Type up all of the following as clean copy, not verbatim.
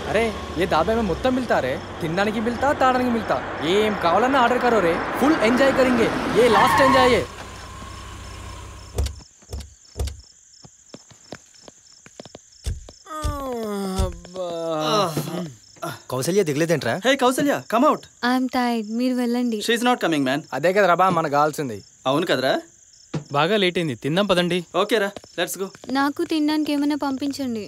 अरे ये ढाबे में మొత్తం मिलता रे తినడానికి की मिलता తాడడానికి मिलता ఏం కావాలన్నా ఆర్డర్ करो रे फुल एंजॉय करेंगे ये लास्ट एंजॉय है కౌసల్య దిగలేదేంట్రా? Hey Kausalya come out. I am tired, మీరు వెళ్ళండి. She is not coming man. అదే కదరా బా మనకు కావాల్సింది. అవును కదరా, బాగా లేట్ అయింది, తిందాం పదండి. ఓకేరా లెట్స్ గో. నాకు తినడానికి ఏమైనా పంపించండి.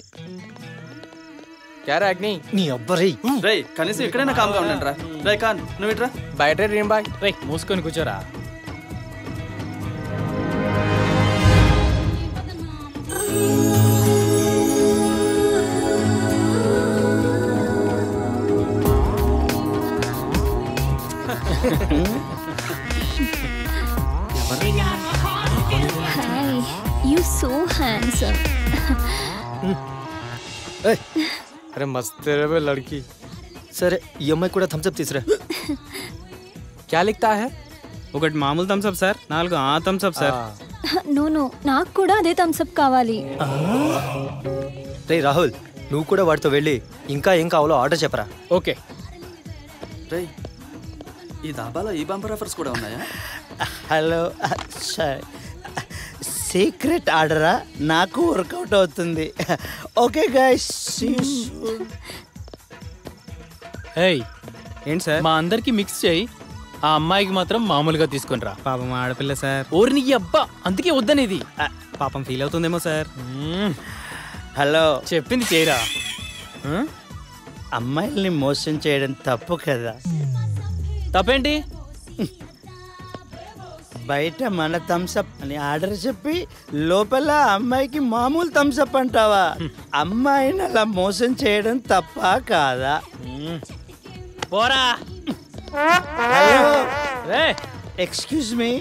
క్యారా అగ్ని నీ అబ్బరే. రేయ్ కనీసం ఇక్కడైనా కామ్గా ఉండండి రా. రేయ్ ఖాన్ నువ్వు ఇట్రా. బయట రీమ్ బాయ్. రేయ్ మూసుకొని కూర్చోరా. Hi, you so handsome. अरे मस्त है रे लड़की. సరే ఈ అమ్మాయి కూడా థమ్స్ అప్ తీసురా. क्या लिखता है? ఒకటి మామూలు థమ్స్ అప్ సార్, 4 ఆ థమ్స్ అప్ సార్. నో నాకు కూడా అదే థమ్స్ అప్ కావాలి. రే రాహుల్, నువ్వు కూడా వాడితో వెళ్ళి ఇంకా ఏం కావాలో ఆర్డర్ చెప్పరా. ఓకే. రేయ్ ఈ దాబాలో ఈ బంపర్ ఆఫర్స్ కూడా ఉన్నాయా? హలో సీక్రెట్ ఆర్డరా? నాకు వర్కౌట్ అవుతుంది. Okay guys see you soon. ఏయ్ ఏంటి సార్, మా అందరికి మిక్స్ చేయి, ఆ అమ్మాయికి మాత్రం మామూలుగా తీసుకునిరా. పాపం ఆడపిల్ల సార్. ఓర్ని అబ్బా, అందుకే వద్దనేది. పాపం ఫీల్ అవుతుందేమో సార్. హలో చెప్పింది చేయరా. అమ్మాయిల్ని మోసం చేయడం తప్పు కదా. తప్పేంటి? బయట మన థమ్స్అప్ అని ఆర్డర్ చెప్పి లోపల అమ్మాయికి మామూలు థమ్స్అప్ అంటావా? అమ్మాయిని అలా మోసం చేయడం తప్పా కాదా? పోరా. హలో ఎక్స్క్యూజ్ మీ,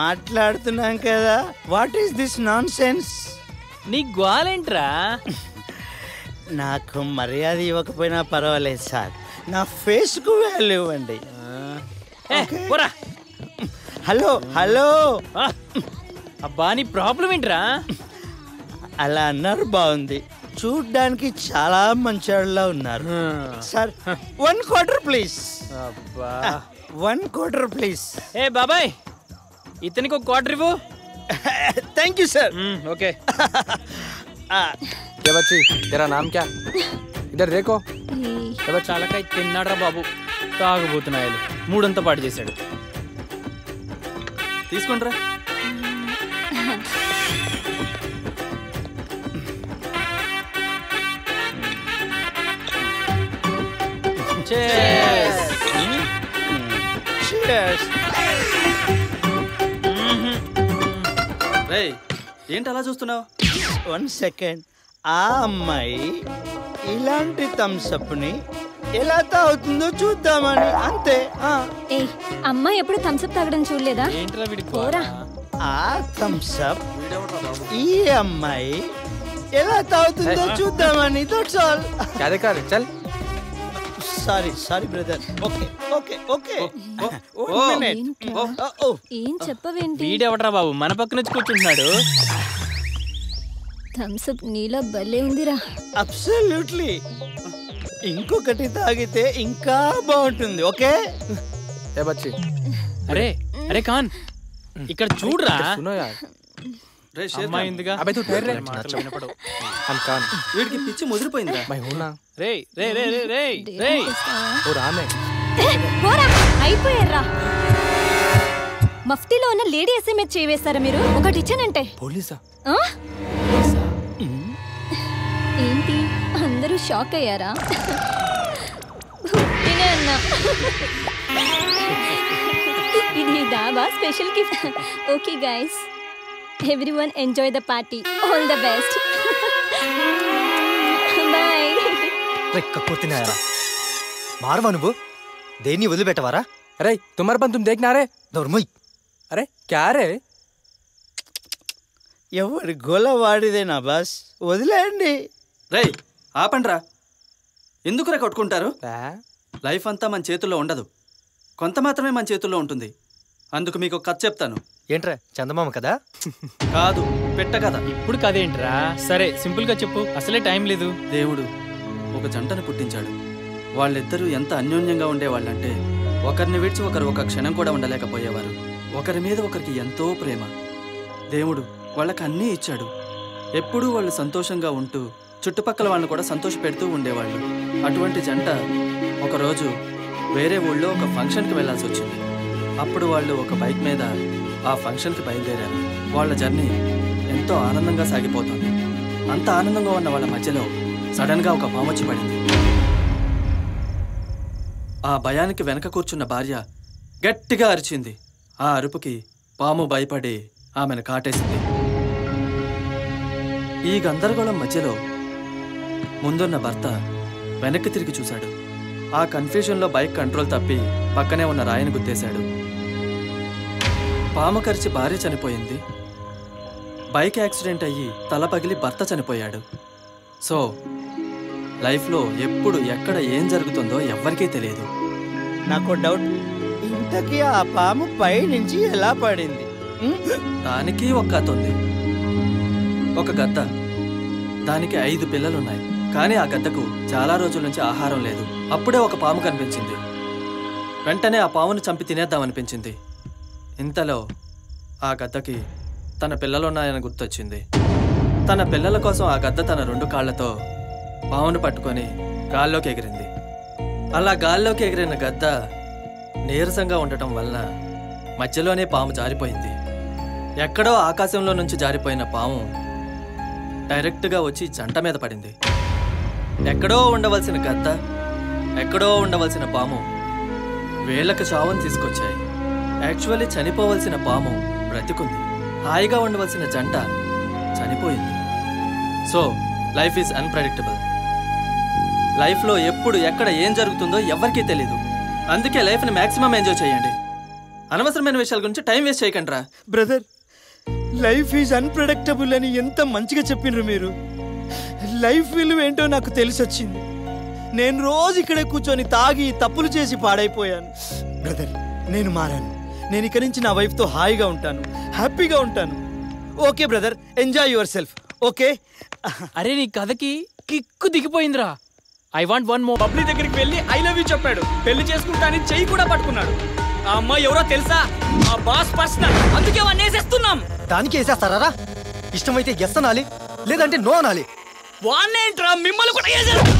మాట్లాడుతున్నాం కదా. What is this non sense? నీ గోలేంట్రా? నాకు మర్యాద ఇవ్వకపోయినా పర్వాలేదు సార్, నా ఫేస్కు వాల్యూ ఇవ్వండి. Hello hello. అబ్బా నీ ప్రాబ్లం ఏంట్రా? అలా అన్నారు బాగుంది, చూడ్డానికి చాలా మంచివాళ్ళ ఉన్నారు. Sir 1 quarter please. 1 quarter please. ఏ బాబాయ్, ఇతనికి ఒక క్వార్టర్ ఇవ్వు. Thank you sir. ఓకే. क्या बच्ची तेरा नाम क्या? इधर देखो. చాలకాయ తిన్నాడ్రా బాబు, తాగుబోతున్నాయలు మూడంతా పాటు చేశాడు. తీసుకుంట్రా. రేయ్ ఏంటి అలా చూస్తున్నావు? 1 second. ఆ అమ్మాయి ఇలాంటి థమ్స్అప్ ని ఎలా తాగుతుందో చూద్దామని అంతే. ఏ అమ్మాయి ఎప్పుడు థమ్స్అప్ తాగడం చూడలేదా? పోరా. ఆ థమ్స్అప్ ఈ అమ్మాయి ఎలా తాగుతుందో చూద్దామని. That's all. क्या देखा रे? चल. Sorry brother. Okay okay okay. ఏం చెప్పవేంటి? వీడెవడ్రా బాబు, మన పక్కన వచ్చి కూర్చుంటున్నాడు. థమ్స్అప్ నీలా భలే ఉందిరా. అబ్సల్యూట్లీ. ఇంకొకటి తాగితే ఇంకా బాగుంటుంది. ఓకే ఏ బచ్చి. అరే అరే ఖాన్, ఇక్కడ చూడరా. सुनो यार. రేయ్ షేర్ అమ్మాయి ఇందుగా. अबे तू ठहर रे. हम कान. వీడికి పిచ్చి ముదిరిపోయిందా? मैं हूं ना. రేయ్ రేయ్ రేయ్ రేయ్ రేయ్ రేయ్. ఓ రామే. పోరా, అయిపోయారా. మఫ్టీలో ఉన్న లేడీ ఎస్ఎంఎస్ చేయవేస్తారా మీరు? ఒకటి ఇచ్చానంటే పోలీసా? ఏంటి అందరూ షాక్ అయ్యారా? అన్నా ఇది dhaba special gift. Okay guys, everyone enjoy the party. All the best. Bye. రెక్కపొత్తినాయరా మారవా నువ్వు? దేన్ని వదిలిపెట్టవారా? अरे तुम्हारे पन तुम देखना रे. నోర్మోయ్. अरे क्या रे? ఎవరి గోల వాడిదేనా బాస్, వదిలేయండి. రేయ్ ఆపండ్రా, ఎందుకురా కొట్టుకుంటారు? లైఫ్ అంతా మన చేతుల్లో ఉండదు, కొంత మాత్రమే మన చేతుల్లో ఉంటుంది. అందుకు మీకు కథ చెప్తాను. ఏంట్రా చందమామ కదా? కాదు, పెట్ట కథ. ఇప్పుడు కదేంట్రా? సరే సింపుల్ గా చెప్పు, అసలే టైం లేదు. దేవుడు ఒక జంటను పుట్టించాడు. వాళ్ళిద్దరూ ఎంత అన్యోన్యంగా ఉండేవాళ్ళంటే ఒకరిని విడిచి ఒకరు ఒక క్షణం కూడా ఉండలేకపోయేవారు. ఒకరి మీద ఒకరికి ఎంతో ప్రేమ. దేవుడు వాళ్ళకి అన్నీ ఇచ్చాడు. ఎప్పుడూ వాళ్ళు సంతోషంగా ఉంటూ చుట్టుపక్కల వాళ్ళని కూడా సంతోషపెడుతూ ఉండేవాళ్ళు. అటువంటి జంట ఒకరోజు వేరే ఊళ్ళో ఒక ఫంక్షన్కి వెళ్లాల్సి వచ్చింది. అప్పుడు వాళ్ళు ఒక బైక్ మీద ఆ ఫంక్షన్కి బయలుదేరారు. వాళ్ళ జర్నీ ఎంతో ఆనందంగా సాగిపోతుంది. అంత ఆనందంగా ఉన్న వాళ్ళ మధ్యలో సడన్గా ఒక పాము వచ్చి పడింది. ఆ భయానికి వెనక కూర్చున్న భార్య గట్టిగా అరిచింది. ఆ అరుపుకి పాము భయపడి ఆమెను కాటేసింది. ఈ గందరగోళం మధ్యలో ముందున్న భర్త వెనక్కి తిరిగి చూశాడు. ఆ కన్ఫ్యూజన్లో బైక్ కంట్రోల్ తప్పి పక్కనే ఉన్న రాయిని గుద్దేశాడు. పాము కరిచి భార్య చనిపోయింది. బైక్ యాక్సిడెంట్ అయ్యి తల పగిలి భర్త చనిపోయాడు. సో లైఫ్లో ఎప్పుడు ఎక్కడ ఏం జరుగుతుందో ఎవ్వరికీ తెలియదు. నాకు డౌట్, ఇంతకీ ఆ పాము పై నుంచి ఎలా పడింది? దానికి ఒక కథ ఉంది. ఒక గద్ద, దానికి 5 పిల్లలున్నాయి. కానీ ఆ గద్దకు చాలా రోజుల నుంచి ఆహారం లేదు. అప్పుడే ఒక పాము కనిపించింది. వెంటనే ఆ పామును చంపి తినేద్దామనిపించింది. ఇంతలో ఆ గద్దకి తన పిల్లలున్నాయని గుర్తొచ్చింది. తన పిల్లల కోసం ఆ గద్ద తన 2 కాళ్లతో పామును పట్టుకొని గాల్లోకి ఎగిరింది. అలా గాల్లోకి ఎగిరిన గద్ద నీరసంగా ఉండటం వలన మధ్యలోనే పాము జారిపోయింది. ఎక్కడో ఆకాశంలో నుంచి జారిపోయిన పాము డైరెక్ట్గా వచ్చి జంట మీద పడింది. ఎక్కడో ఉండవలసిన గద్ద, ఎక్కడో ఉండవలసిన పాము వేళ్లకు చావును తీసుకొచ్చాయి. యాక్చువల్లీ చనిపోవలసిన పాము బ్రతికుంది. హాయిగా ఉండవలసిన జంట చనిపోయింది. So life is unpredictable. లైఫ్లో ఎప్పుడు ఎక్కడ ఏం జరుగుతుందో ఎవరికీ తెలీదు. అందుకే లైఫ్ని మ్యాక్సిమం ఎంజాయ్ చేయండి. అనవసరమైన విషయాల గురించి టైం వేస్ట్ చేయకండి రా. బ్రదర్, లైఫ్ ఈజ్ అన్ప్రెడిక్టబుల్ అని ఎంత మంచిగా చెప్పినరు మీరు. లైఫ్ విలువ ఏంటో నాకు తెలిసొచ్చింది. నేను రోజు ఇక్కడే కూర్చొని తాగి తప్పులు చేసి పాడైపోయాను. బ్రదర్, నేను మారాను. నేను ఇక్కడి నుంచి నా వైఫ్తో హాయిగా ఉంటాను, హ్యాపీగా ఉంటాను. Okay brother, enjoy yourself. Okay. అరే నీ కథకి కిక్కు దిగిపోయిందిరా. I want one more. Bubbly దగ్గరికి వెళ్ళి ఐ లవ్ యూ చెప్పాడు. పెళ్లి చేసుకుంటానని చెయ్యి కూడా పట్టుకున్నాడు. ఆ అమ్మాయి ఎవరో తెలుసా? ఆ బాస్ పర్సనల్. అందుకే వాడిని వేసేస్తున్నాం. దానికి వేసేస్తారా? ఇష్టమైతే ఎస్ అనాలి, లేదంటే నో అనాలి. వాడినేంట్రా మిమ్మల్ని కూడా వేసేస్తా.